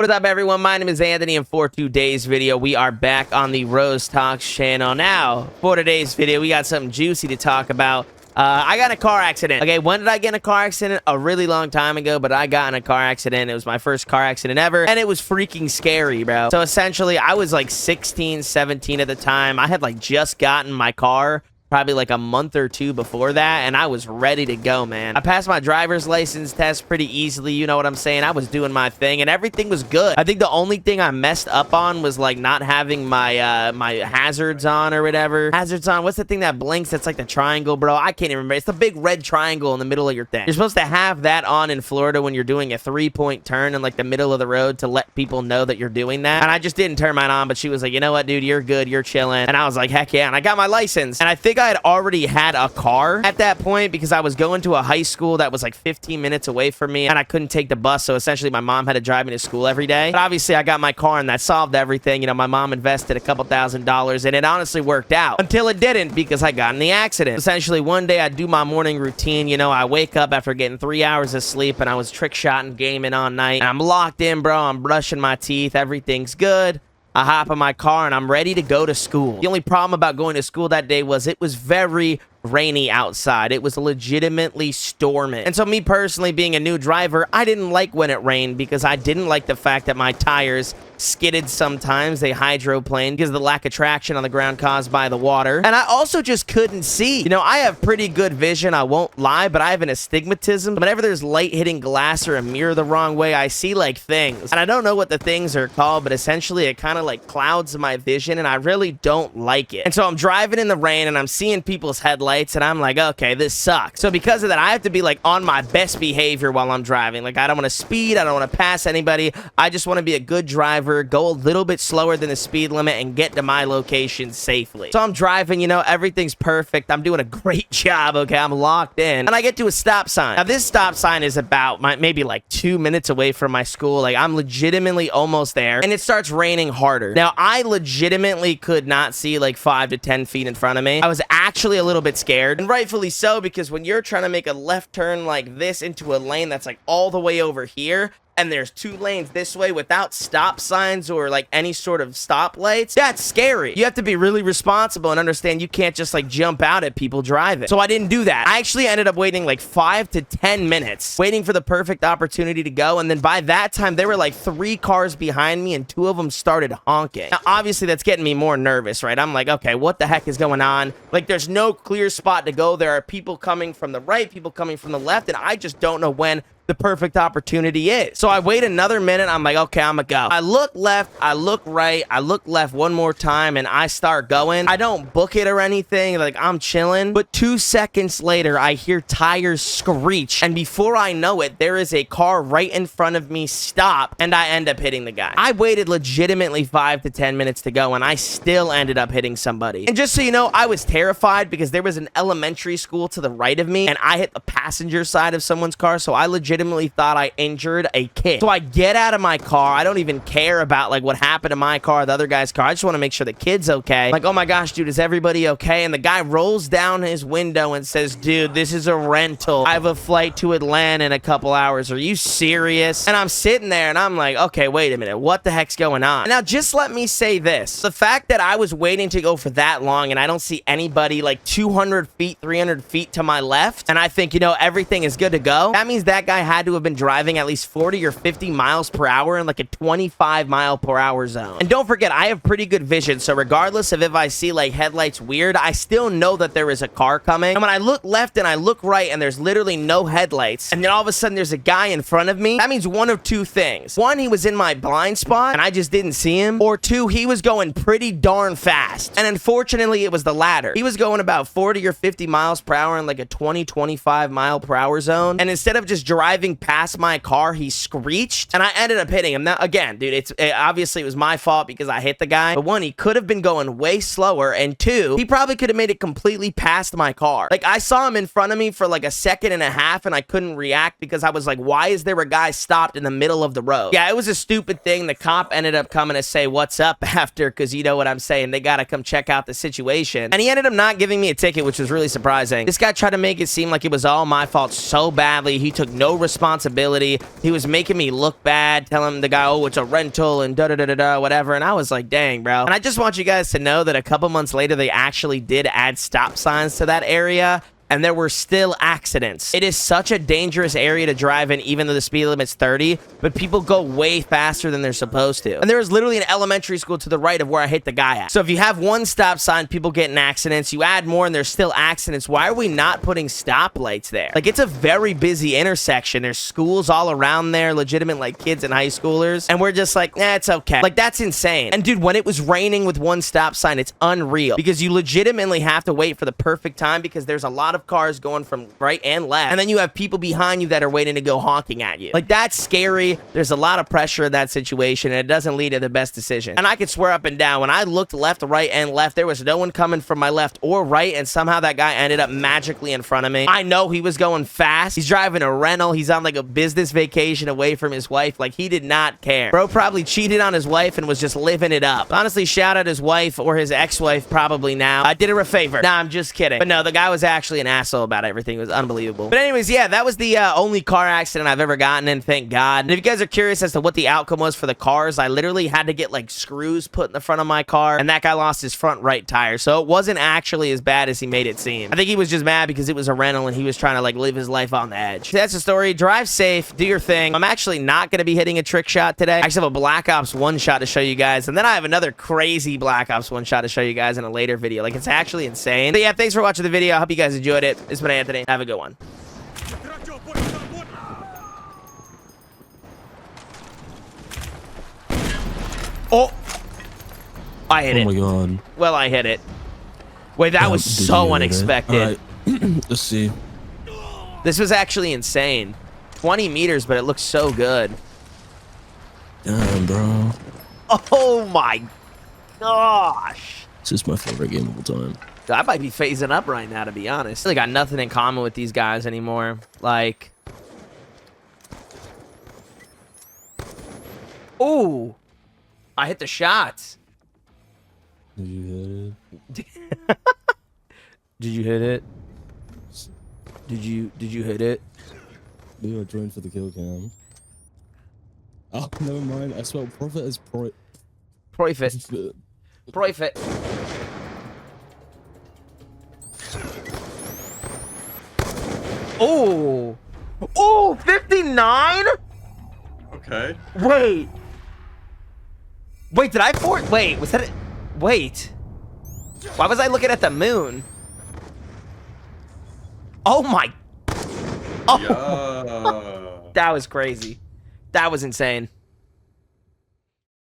What is up, everyone? My name is Anthony, and for today's video, we are back on the Rose Talks channel. Now, for today's video, we got something juicy to talk about. I got in a car accident. Okay, when did I get in a car accident? A really long time ago, but I got in a car accident. It was my first car accident ever, and it was freaking scary, bro. So essentially, I was like 16, 17 at the time. I had like just gotten my car probably like a month or two before that, and I was ready to go, man. I passed my driver's license test pretty easily, you know what I'm saying? I was doing my thing, and everything was good. I think the only thing I messed up on was like not having my my hazards on or whatever. Hazards on, what's the thing that blinks? That's like the triangle, bro. I can't even remember. It's the big red triangle in the middle of your thing. You're supposed to have that on in Florida when you're doing a 3-point turn in like the middle of the road to let people know that you're doing that. And I just didn't turn mine on, but she was like, you know what, dude, you're good, you're chilling. And I was like, heck yeah. And I got my license, and I think I had already had a car at that point because I was going to a high school that was like 15 minutes away from me, and I couldn't take the bus, so essentially my mom had to drive me to school every day. But obviously I got my car, and that solved everything. You know, my mom invested a couple $1,000s, and it honestly worked out until it didn't, because I got in the accident. Essentially, one day I do my morning routine. You know, I wake up after getting 3 hours of sleep, and I was trick shotting, gaming all night, and I'm locked in, bro. I'm brushing my teeth, everything's good. I hop in my car, and I'm ready to go to school. The only problem about going to school that day was it was very rainy outside. It was legitimately storming. And so me personally, being a new driver, I didn't like when it rained because I didn't like the fact that my tires skidded sometimes. They hydroplaned because of the lack of traction on the ground caused by the water. And I also just couldn't see. You know, I have pretty good vision, I won't lie, but I have an astigmatism. Whenever there's light hitting glass or a mirror the wrong way, I see like things. And I don't know what the things are called, but essentially it kind of like clouds my vision, and I really don't like it. And so I'm driving in the rain, and I'm seeing people's headlights, and I'm like, okay, this sucks. So because of that, I have to be like on my best behavior while I'm driving. Like, I don't want to speed, I don't want to pass anybody. I just want to be a good driver, go a little bit slower than the speed limit, and get to my location safely. So I'm driving, you know, everything's perfect. I'm doing a great job, okay? I'm locked in, and I get to a stop sign. Now, this stop sign is about maybe like 2 minutes away from my school. Like, I'm legitimately almost there, and it starts raining harder. Now, I legitimately could not see like 5 to 10 feet in front of me. I was actually a little bit scared, and rightfully so, because when you're trying to make a left turn like this into a lane that's like all the way over here, and there's 2 lanes this way without stop signs or like any sort of stop lights, that's scary. You have to be really responsible and understand you can't just like jump out at people driving. So I didn't do that. I actually ended up waiting like 5 to 10 minutes, waiting for the perfect opportunity to go. And then by that time, there were like 3 cars behind me, and 2 of them started honking. Now, obviously that's getting me more nervous, right? I'm like, okay, what the heck is going on? Like, there's no clear spot to go. There are people coming from the right, people coming from the left, and I just don't know when the perfect opportunity is. So I wait another minute. I'm like, okay, I'm gonna go. I look left, I look right, I look left one more time, and I start going. I don't book it or anything. Like, I'm chilling. But 2 seconds later, I hear tires screech, and before I know it, there is a car right in front of me stop, and I end up hitting the guy. I waited legitimately 5 to 10 minutes to go, and I still ended up hitting somebody. And just so you know, I was terrified because there was an elementary school to the right of me, and I hit the passenger side of someone's car, so I legitimately thought I injured a kid. So I get out of my car. I don't even care about like what happened to my car, the other guy's car. I just want to make sure the kid's okay. Like, oh my gosh, dude, is everybody okay? And the guy rolls down his window and says, dude, this is a rental. I have a flight to Atlanta in a couple hours. Are you serious? And I'm sitting there, and I'm like, okay, wait a minute. What the heck's going on? Now, just let me say this. The fact that I was waiting to go for that long, and I don't see anybody like 200 feet, 300 feet to my left, and I think, you know, everything is good to go, that means that guy had to have been driving at least 40 or 50 miles per hour in like a 25 mile per hour zone. And don't forget, I have pretty good vision, so regardless of if I see like headlights weird, I still know that there is a car coming. And when I look left and I look right and there's literally no headlights, and then all of a sudden there's a guy in front of me, that means one of 2 things. 1, he was in my blind spot and I just didn't see him, or 2, he was going pretty darn fast. And unfortunately, it was the latter. He was going about 40 or 50 miles per hour in like a 20-25 mile per hour zone, and instead of just driving past my car, he screeched, and I ended up hitting him. Now, again, dude, obviously it was my fault because I hit the guy. But 1, he could have been going way slower, and 2, he probably could have made it completely past my car. Like, I saw him in front of me for like a second and a half, and I couldn't react because I was like, why is there a guy stopped in the middle of the road? Yeah, it was a stupid thing. The cop ended up coming to say what's up after, because you know what I'm saying, they gotta come check out the situation, and he ended up not giving me a ticket, which was really surprising. This guy tried to make it seem like it was all my fault so badly. He took no responsibility. He was making me look bad, telling the guy, oh, it's a rental and da-da-da-da-da, whatever. And I was like, dang, bro. And I just want you guys to know that a couple months later, they actually did add stop signs to that area, and there were still accidents. It is such a dangerous area to drive in, even though the speed limit's 30, but people go way faster than they're supposed to. And there is literally an elementary school to the right of where I hit the guy at. So if you have one stop sign, people get in accidents. You add more and there's still accidents. Why are we not putting stoplights there? Like, it's a very busy intersection. There's schools all around there, legitimate, like, kids and high schoolers. And we're just like, nah, it's okay. Like, that's insane. And dude, when it was raining with one stop sign, it's unreal because you legitimately have to wait for the perfect time because there's a lot of cars going from right and left, and then you have people behind you that are waiting to go honking at you. Like, that's scary. There's a lot of pressure in that situation, and it doesn't lead to the best decision. And I could swear up and down, when I looked left, right, and left, there was no one coming from my left or right, and somehow that guy ended up magically in front of me. I know he was going fast. He's driving a rental. He's on like a business vacation away from his wife. Like, he did not care. Bro probably cheated on his wife and was just living it up. Honestly, shout out his wife or his ex-wife probably now. I did her a favor. Nah, I'm just kidding. But no, the guy was actually an asshole about everything. It was unbelievable. But anyways, yeah, that was the only car accident I've ever gotten in, thank God. And if you guys are curious as to what the outcome was for the cars, I literally had to get like screws put in the front of my car, and that guy lost his front right tire. So it wasn't actually as bad as he made it seem. I think he was just mad because it was a rental and he was trying to like live his life on the edge. That's the story. Drive safe, do your thing. I'm actually not going to be hitting a trick shot today. I actually have a Black Ops 1 shot to show you guys, and then I have another crazy Black Ops 1 shot to show you guys in a later video. Like, it's actually insane. But yeah, thanks for watching the video. I hope you guys enjoyed it. It's been Anthony. Have a good one. Oh! I hit it. Oh my god. Well, I hit it. Wait, that was so unexpected. Alright. Let's see. This was actually insane. 20 meters, but it looks so good. Damn, bro. Oh my gosh. This is my favorite game of all time. I might be phasing up right now, to be honest. I got nothing in common with these guys anymore. Like, ooh, I hit the shots. Did you hit it? Did you hit it? Did you hit it? Dude, I joined for the kill cam. Oh, never mind. I spelled profit as profit. Profit. Oh! Oh, 59? Okay. Wait. Wait, did I wait, was that it? Wait. Why was I looking at the moon? Oh my. Oh. Yeah. That was crazy. That was insane.